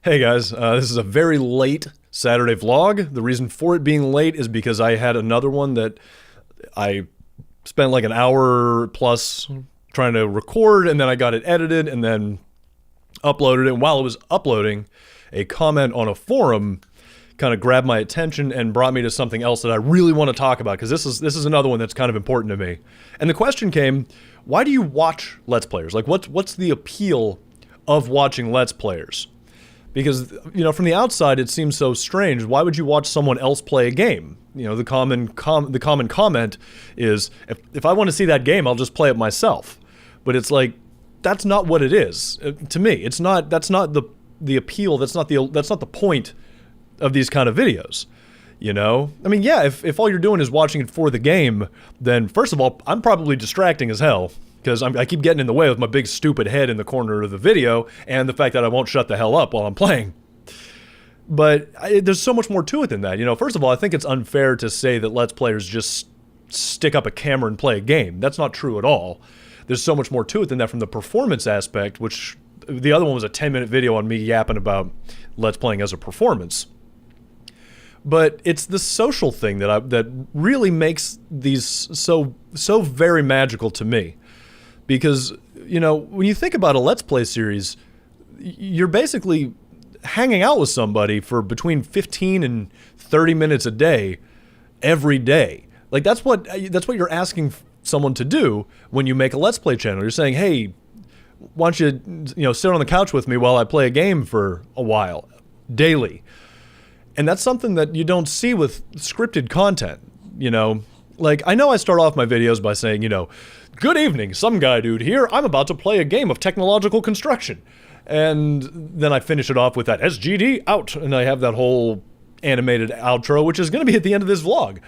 Hey guys, this is a very late Saturday vlog. The reason for it being late is because I had another one that I spent like an hour plus trying to record, and then I got it edited and then uploaded it. And while it was uploading, a comment on a forum kind of grabbed my attention and brought me to something else that I really want to talk about, because this is another one that's kind of important to me. And the question came, why do you watch Let's Players? Like, what's the appeal of watching Let's Players? Because, you know, from the outside, it seems so strange. Why would you watch someone else play a game? You know, the common comment is, if I want to see that game, I'll just play it myself. But it's like, that's not what it is. To me, it's not. That's not the appeal. That's not the point of these kind of videos. You know, I mean, yeah, if all you're doing is watching it for the game, then first of all, I'm probably distracting as hell, because I keep getting in the way with my big stupid head in the corner of the video, and the fact that I won't shut the hell up while I'm playing. But there's so much more to it than that. You know, first of all, I think it's unfair to say that Let's Players just stick up a camera and play a game. That's not true at all. There's so much more to it than that from the performance aspect, which the other one was a 10-minute video on me yapping about Let's Playing as a performance. But it's the social thing that really makes these so very magical to me. Because, you know, when you think about a Let's Play series, you're basically hanging out with somebody for between 15 and 30 minutes a day, every day. Like, that's what you're asking someone to do when you make a Let's Play channel. You're saying, hey, why don't you sit on the couch with me while I play a game for a while, daily. And that's something that you don't see with scripted content, you know. Like, I know I start off my videos by saying, you know, good evening, SomeGuyDude here. I'm about to play a game of technological construction. And then I finish it off with that SGD out, and I have that whole animated outro, which is going to be at the end of this vlog.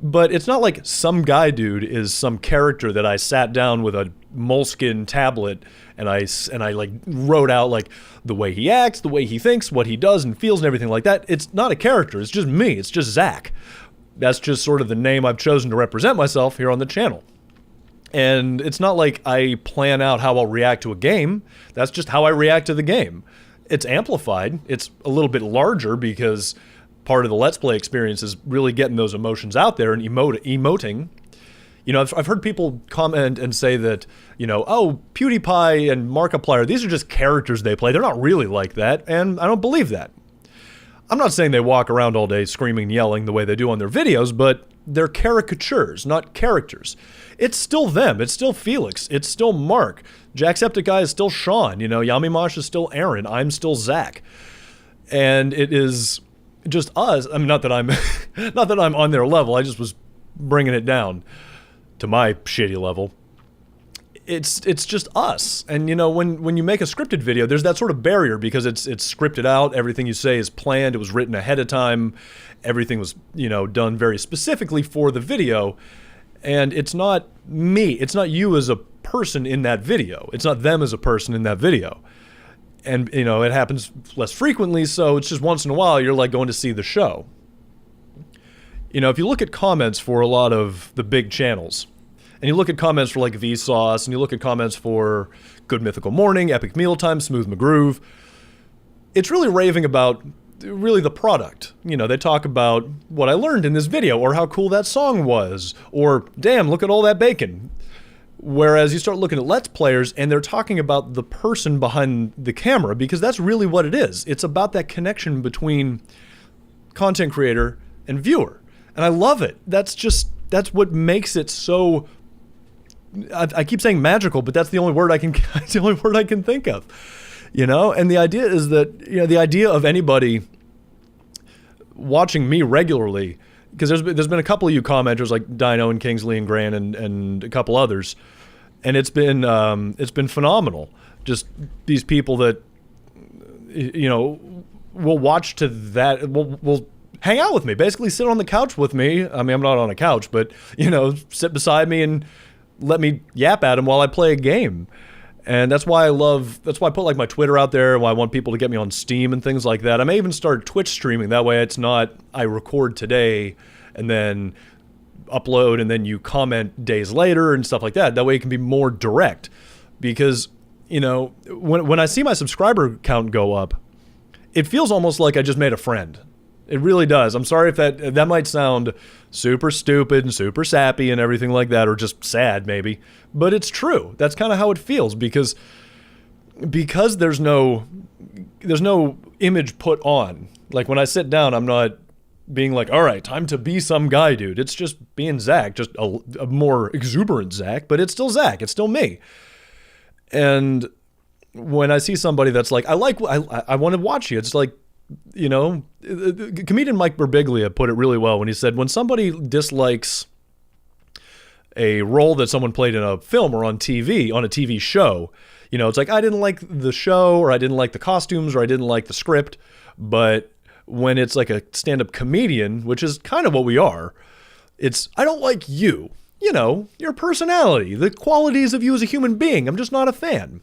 But it's not like SomeGuyDude is some character that I sat down with a moleskin tablet and I like wrote out like the way he acts, the way he thinks, what he does and feels and everything like that. It's not a character. It's just me. It's just Zach. That's just sort of the name I've chosen to represent myself here on the channel. And it's not like I plan out how I'll react to a game. That's just how I react to the game. It's amplified. It's a little bit larger because part of the Let's Play experience is really getting those emotions out there and emoting. You know, I've heard people comment and say that, you know, oh, PewDiePie and Markiplier, these are just characters they play. They're not really like that, and I don't believe that. I'm not saying they walk around all day screaming and yelling the way they do on their videos, but they're caricatures, not characters. It's still them. It's still Felix. It's still Mark. Jacksepticeye is still Sean. You know, Yamimash is still Aaron. I'm still Zach. And it is just us. I mean, not that I'm not that I'm on their level. I just was bringing it down to my shitty level. It's just us. And you know, when you make a scripted video, there's that sort of barrier because it's scripted out. Everything you say is planned. It was written ahead of time. Everything was, you know, done very specifically for the video. And it's not me. It's not you as a person in that video. It's not them as a person in that video. And, you know, it happens less frequently, so it's just once in a while you're like going to see the show. You know, if you look at comments for a lot of the big channels, and you look at comments for like Vsauce, and you look at comments for Good Mythical Morning, Epic Mealtime, Smooth McGroove, it's really raving about really the product. You know, they talk about what I learned in this video, or how cool that song was, or damn, look at all that bacon. Whereas you start looking at Let's Players and they're talking about the person behind the camera, because that's really what it is. It's about that connection between content creator and viewer. And I love it. That's what makes it so, I keep saying magical, but that's the only word I can think of. You know, and the idea is that, you know, the idea of anybody watching me regularly, because there's been a couple of you commenters like Dino and Kingsley and Gran and a couple others, and it's been phenomenal. Just these people that, you know, will watch to that, will hang out with me, basically sit on the couch with me. I mean, I'm not on a couch, but, you know, sit beside me and let me yap at them while I play a game. And that's why I put like my Twitter out there, why I want people to get me on Steam and things like that. I may even start Twitch streaming. That way it's not, I record today and then upload and then you comment days later and stuff like that. That way it can be more direct. Because, you know, when I see my subscriber count go up, it feels almost like I just made a friend. It really does. I'm sorry if that might sound super stupid and super sappy and everything like that, or just sad maybe, but it's true. That's kind of how it feels because there's no image put on. Like when I sit down, I'm not being like, all right, time to be some guy, dude. It's just being Zach, just a more exuberant Zach, but it's still Zach. It's still me. And when I see somebody that's like, I want to watch you. It's like, you know, comedian Mike Birbiglia put it really well when he said, when somebody dislikes a role that someone played in a film or on TV, on a TV show, you know, it's like, I didn't like the show, or I didn't like the costumes, or I didn't like the script. But when it's like a stand-up comedian, which is kind of what we are, it's, I don't like you, you know, your personality, the qualities of you as a human being. I'm just not a fan,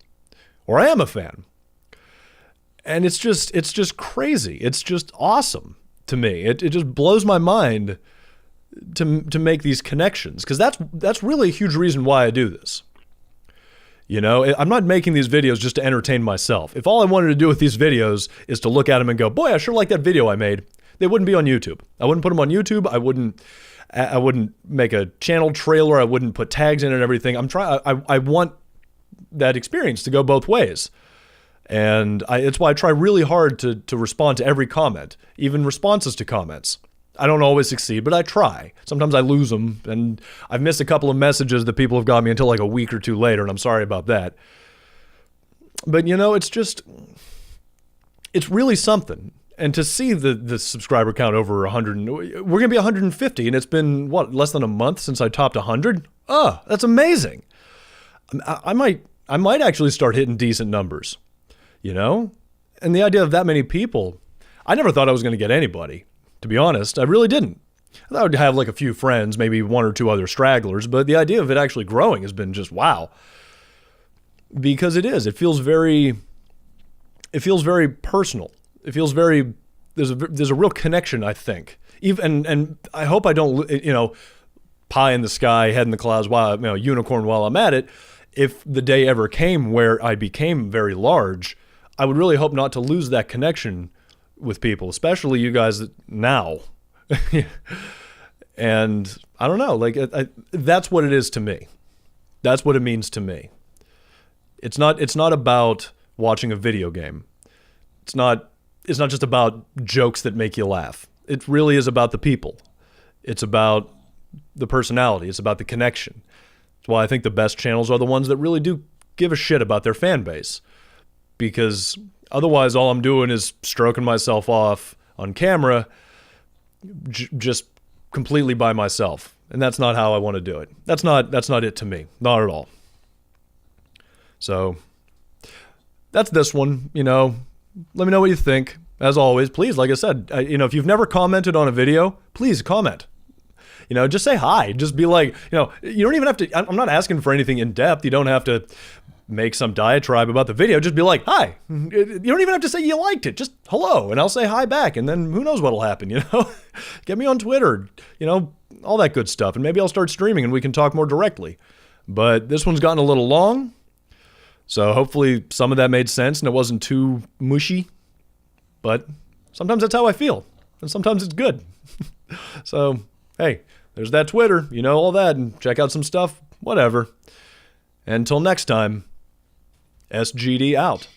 or I am a fan. And it's just crazy. It's just awesome to me. It just blows my mind to make these connections, because that's really a huge reason why I do this. You know, I'm not making these videos just to entertain myself. If all I wanted to do with these videos is to look at them and go, boy, I sure like that video I made, they wouldn't be on YouTube. I wouldn't put them on YouTube. I wouldn't make a channel trailer. I wouldn't put tags in and everything. I want that experience to go both ways. And it's why I try really hard to respond to every comment, even responses to comments. I don't always succeed, but I try. Sometimes I lose them, and I've missed a couple of messages that people have got me until like a week or two later, and I'm sorry about that. But, you know, it's really something. And to see the subscriber count over 100, we're going to be 150, and it's been, what, less than a month since I topped 100? Oh, that's amazing. I might actually start hitting decent numbers, you know? And the idea of that many people, I never thought I was going to get anybody. To be honest, I really didn't. I thought I would have like a few friends, maybe one or two other stragglers, but the idea of it actually growing has been just wow. Because it is. It feels very personal. It feels very, there's a real connection, I think. And I hope I don't, you know, pie in the sky, head in the clouds, unicorn while I'm at it. If the day ever came where I became very large, I would really hope not to lose that connection with people, especially you guys now. And I don't know, like that's what it is to me. That's what it means to me. It's not about watching a video game. It's not just about jokes that make you laugh. It really is about the people. It's about the personality. It's about the connection. That's why I think the best channels are the ones that really do give a shit about their fan base. Because otherwise, all I'm doing is stroking myself off on camera, just completely by myself. And that's not how I want to do it. That's not it to me. Not at all. So that's this one, you know. Let me know what you think. As always, please, like I said, you know, if you've never commented on a video, please comment. You know, just say hi. Just be like, you know, you don't even have to, I'm not asking for anything in depth. You don't have to make some diatribe about the video. Just be like, hi. You don't even have to say you liked it. Just hello. And I'll say hi back. And then who knows what'll happen, you know? Get me on Twitter, you know, all that good stuff. And maybe I'll start streaming and we can talk more directly. But this one's gotten a little long. So hopefully some of that made sense and it wasn't too mushy. But sometimes that's how I feel. And sometimes it's good. So, hey, there's that Twitter. You know all that. And check out some stuff. Whatever. Until next time, SGD out.